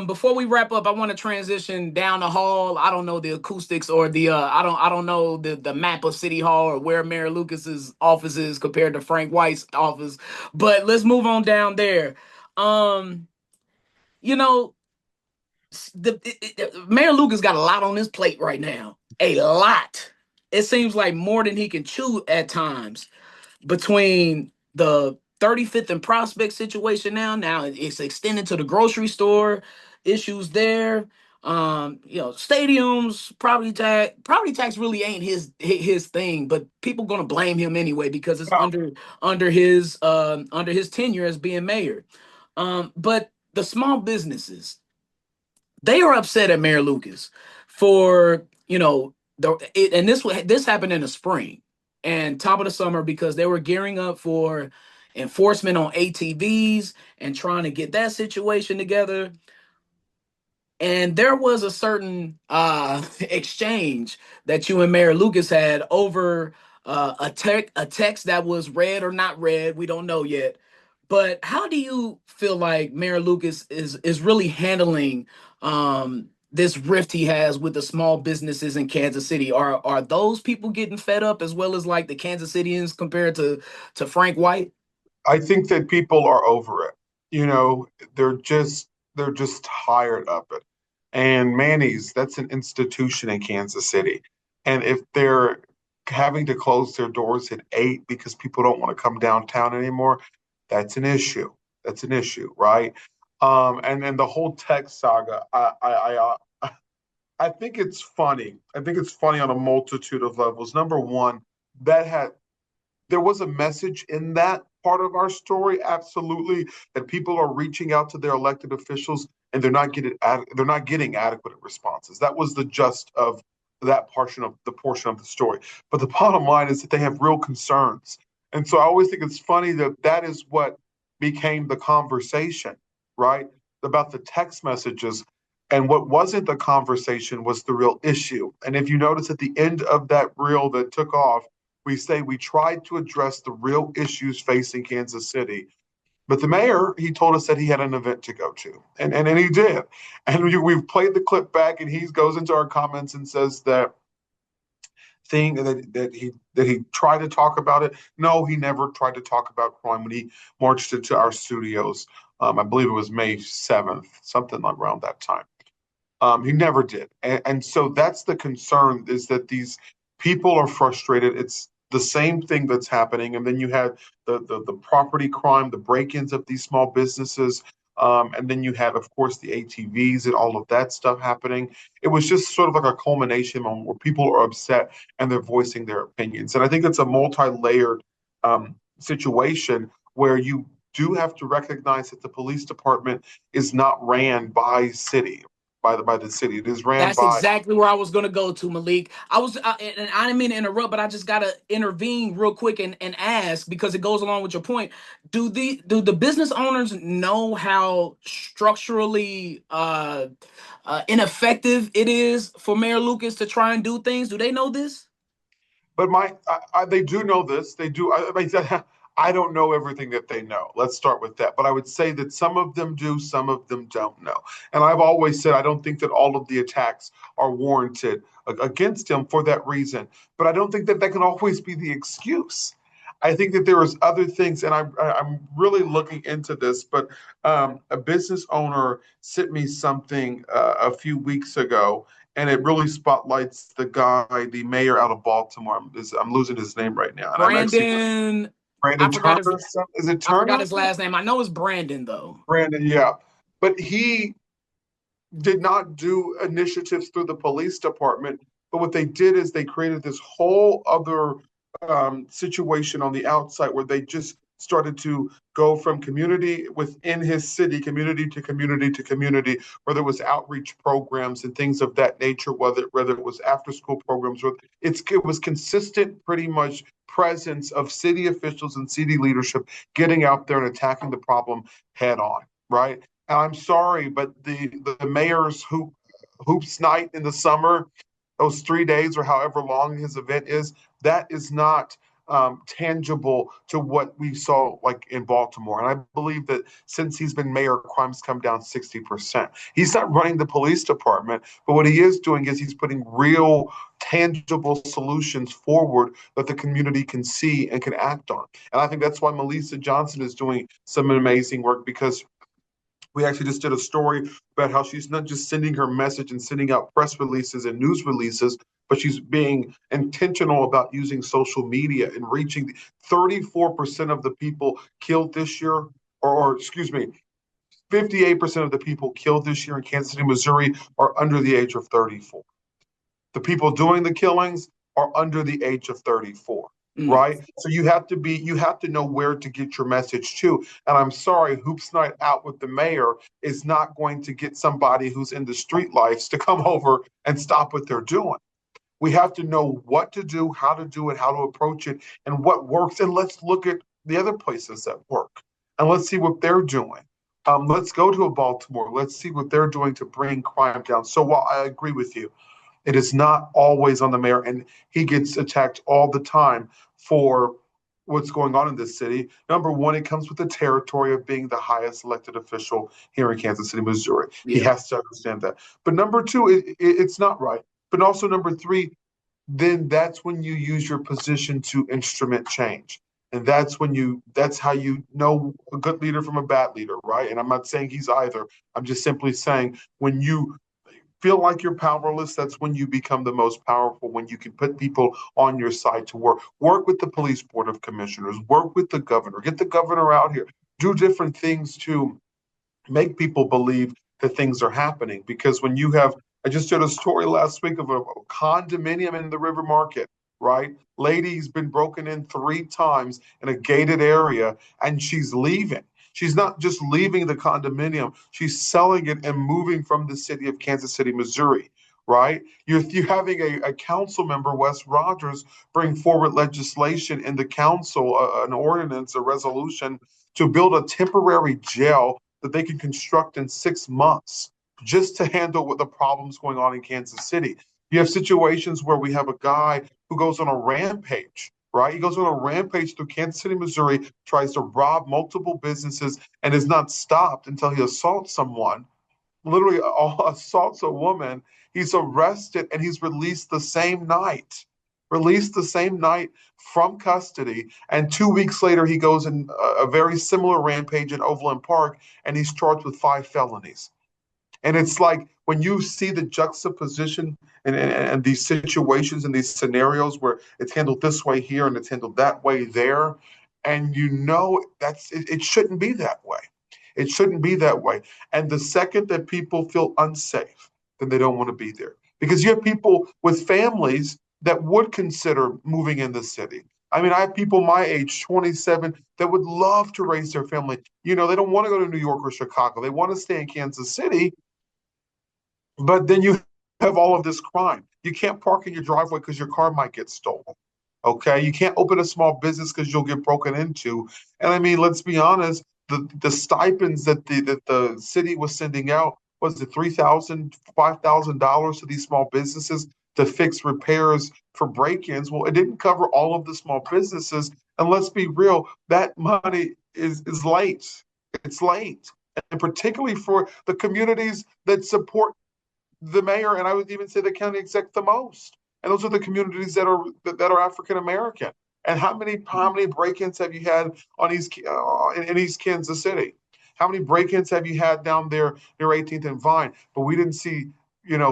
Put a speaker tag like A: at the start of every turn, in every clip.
A: Before we wrap up, I want to transition down the hall. I don't know the acoustics or the I don't know the map of City Hall or where Mayor Lucas's office is compared to Frank White's office. But let's move on down there. Um, you know, Mayor Lucas got a lot on his plate right now. A lot. It seems like more than he can chew at times between the 35th and Prospect situation now it's extended to the grocery store issues there. Stadiums, property tax really ain't his thing, but people gonna blame him anyway because it's under his tenure as being mayor. But the small businesses, they are upset at Mayor Lucas for and this happened in the spring and top of the summer because they were gearing up for enforcement on ATVs and trying to get that situation together. And there was a certain exchange that you and Mayor Lucas had over a text that was read or not read. We don't know yet. But how do you feel like Mayor Lucas is really handling this rift he has with the small businesses in Kansas City? Are those people getting fed up as well as like the Kansas Cityans compared to Frank White?
B: I think that people are over it. You know, they're just tired of it. And Manny's, that's an institution in Kansas City. And if they're having to close their doors at 8 because people don't want to come downtown anymore, that's an issue. That's an issue, right? And then the whole tech saga, I think it's funny. I think it's funny on a multitude of levels. Number one, that had there was a message in that part of our story, absolutely, that people are reaching out to their elected officials and they're not getting adequate responses. That was the gist of that portion of the story. But the bottom line is that they have real concerns, and so I always think it's funny that that is what became the conversation, right? About the text messages. And what wasn't the conversation was the real issue. And if you notice at the end of that reel that took off, we say we tried to address the real issues facing Kansas City. But the mayor, he told us that he had an event to go to, and he did. And we've played the clip back, and he goes into our comments and says that thing that he tried to talk about it. No, he never tried to talk about crime when he marched into our studios. I believe it was May 7th, something like around that time. He never did, and so that's the concern: is that these people are frustrated. It's the same thing that's happening, and then you had the property crime, the break-ins of these small businesses, and then you had, of course, the ATVs and all of that stuff happening. It was just sort of like a culmination moment where people are upset and they're voicing their opinions, and I think it's a multi-layered situation where you do have to recognize that the police department is not ran by the city. It is ran
A: That's
B: by.
A: exactly where I was gonna go to, Malik. And I didn't mean to interrupt, but I just gotta intervene real quick and ask because it goes along with your point. Do the business owners know how structurally ineffective it is for Mayor Lucas to try and do things? Do they know this?
B: But they do know this. They do. I mean, I don't know everything that they know. Let's start with that. But I would say that some of them do, some of them don't know. And I've always said I don't think that all of the attacks are warranted against him for that reason. But I don't think that that can always be the excuse. I think that there is other things, and I'm really looking into this. But a business owner sent me something a few weeks ago, and it really spotlights the guy, the mayor out of Baltimore. I'm losing his name right now, and I'm actually
A: Brandon, I
B: Brandon
A: forgot his
B: Turner. Is it
A: I forgot
B: Turner?
A: his last name. I know it's Brandon though.
B: Brandon, yeah. But he did not do initiatives through the police department. But what they did is they created this whole other situation on the outside where they just started to go from community within his city, community to community to community, where there was outreach programs and things of that nature, whether it was after school programs, or it was consistent, pretty much presence of city officials and city leadership getting out there and attacking the problem head on, right? And I'm sorry, but the mayor's hoops night in the summer, those 3 days or however long his event is, that is not tangible to what we saw like in Baltimore. And I believe that since he's been mayor, crime's come down 60%. He's not running the police department, but what he is doing is he's putting real, tangible solutions forward that the community can see and can act on. And I think that's why Melissa Johnson is doing some amazing work, because we actually just did a story about how she's not just sending her message and sending out press releases and news releases, but she's being intentional about using social media and reaching 34% of the people killed this year, or excuse me, 58% of the people killed this year in Kansas City, Missouri are under the age of 34. The people doing the killings are under the age of 34.
A: Mm.
B: Right. So you have to know where to get your message to. And I'm sorry, Hoops Night Out with the mayor is not going to get somebody who's in the street lives to come over and stop what they're doing. We have to know what to do, how to do it, how to approach it, and what works. And let's look at the other places that work and let's see what they're doing. Let's go to a Baltimore. Let's see what they're doing to bring crime down. So while I agree with you, it is not always on the mayor, and he gets attacked all the time for what's going on in this city. Number one, it comes with the territory of being the highest elected official here in Kansas City, Missouri. He has to understand that. But number two, it's not right. But also number three, then that's when you use your position to instrument change. And that's how you know a good leader from a bad leader, right? And I'm not saying he's either. I'm just simply saying when you feel like you're powerless, that's when you become the most powerful, when you can put people on your side to work with the police board of commissioners, work with the governor, get the governor out here, do different things to make people believe that things are happening. Because when you have, I just did a story last week of a condominium in the River Market, right? Lady's been broken in 3 times in a gated area and she's leaving. She's not just leaving the condominium, she's selling it and moving from the city of Kansas City, Missouri, right? You're having a council member, Wes Rogers, bring forward legislation in the council, an ordinance, a resolution to build a temporary jail that they can construct in 6 months just to handle what the problems going on in Kansas City. You have situations where we have a guy who goes on a rampage, right? He goes on a rampage through Kansas City, Missouri, tries to rob multiple businesses, and is not stopped until he assaults someone, literally assaults a woman. He's arrested and he's released the same night. Released the same night from custody. And 2 weeks later, he goes in a very similar rampage in Overland Park and he's charged with 5 felonies. And it's like when you see the juxtaposition and these situations and these scenarios where it's handled this way here and it's handled that way there, and you know it shouldn't be that way. It shouldn't be that way. And the second that people feel unsafe, then they don't want to be there. Because you have people with families that would consider moving in the city. I mean, I have people my age, 27, that would love to raise their family. You know, they don't want to go to New York or Chicago. They want to stay in Kansas City, but then you have all of this crime. You can't park in your driveway because your car might get stolen. Okay. You can't open a small business because you'll get broken into. And I mean, let's be honest, the stipends that the city was sending out, was it $3,000, $5,000 to these small businesses to fix repairs for break-ins? Well, it didn't cover all of the small businesses. And let's be real, that money is late. It's late. And particularly for the communities that support the mayor, and I would even say the county exec the most. And those are the communities that are African American. And how many break-ins have you had on in East Kansas City? How many break-ins have you had down there near 18th and Vine? But we didn't see,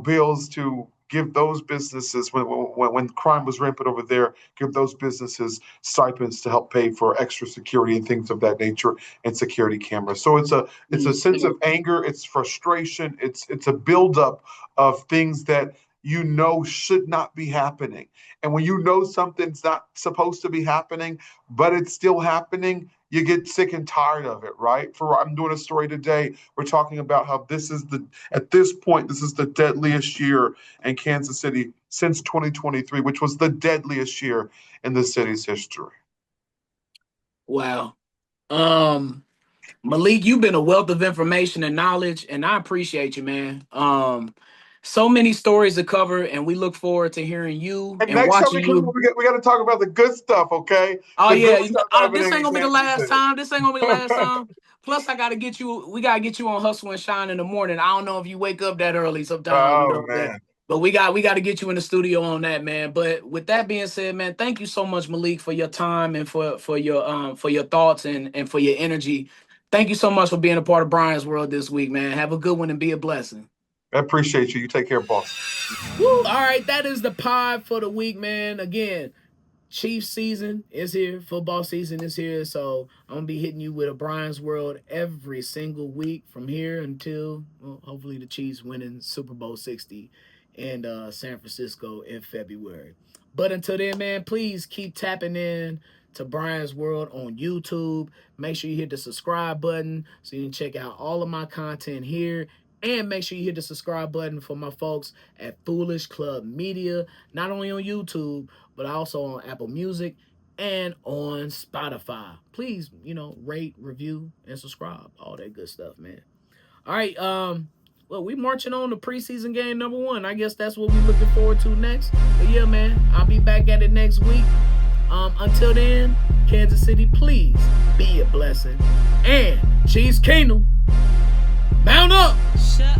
B: bills to give those businesses when crime was rampant over there, give those businesses stipends to help pay for extra security and things of that nature and security cameras. So it's a sense of anger, it's frustration, it's a buildup of things that should not be happening. And when you know something's not supposed to be happening, but it's still happening, you get sick and tired of it, right? I'm doing a story today. We're talking about how at this point, this is the deadliest year in Kansas City since 2023, which was the deadliest year in the city's history.
A: Wow. Malik, you've been a wealth of information and knowledge, and I appreciate you, man. So many stories to cover, and we look forward to hearing you
B: And
A: and
B: next time we
A: watching
B: come,
A: you.
B: we got to talk about the good stuff, okay?
A: Oh
B: The good
A: yeah,
B: stuff
A: this
B: happening
A: ain't
B: in
A: gonna be the
B: Kansas
A: last
B: City.
A: time. This ain't gonna be the last time. Plus, I gotta get you. We gotta get you on Hustle and Shine in the morning. I don't know if you wake up that early sometimes,
B: Oh man,
A: but we got to get you in the studio on that, man. But with that being said, man, thank you so much, Malik, for your time and for your thoughts and for your energy. Thank you so much for being a part of Brian's World this week, man. Have a good one and be a blessing.
B: I appreciate you. You take care, boss.
A: Woo! All right, that is the pod for the week, man. Again, Chiefs season is here. Football season is here. So I'm gonna be hitting you with a Brian's World every single week from here until, well, hopefully the Chiefs winning Super Bowl 60 and San Francisco in February. But until then, man, please keep tapping in to Brian's World on YouTube. Make sure you hit the subscribe button so you can check out all of my content here. And make sure you hit the subscribe button for my folks at Foolish Club Media, not only on YouTube, but also on Apple Music and on Spotify. Please, rate, review, and subscribe. All that good stuff, man. All right, well, we marching on to preseason game number 1. I guess that's what we're looking forward to next. But yeah, man, I'll be back at it next week. Until then, Kansas City, please be a blessing. And Chiefs Kingdom, mount up!
C: Shut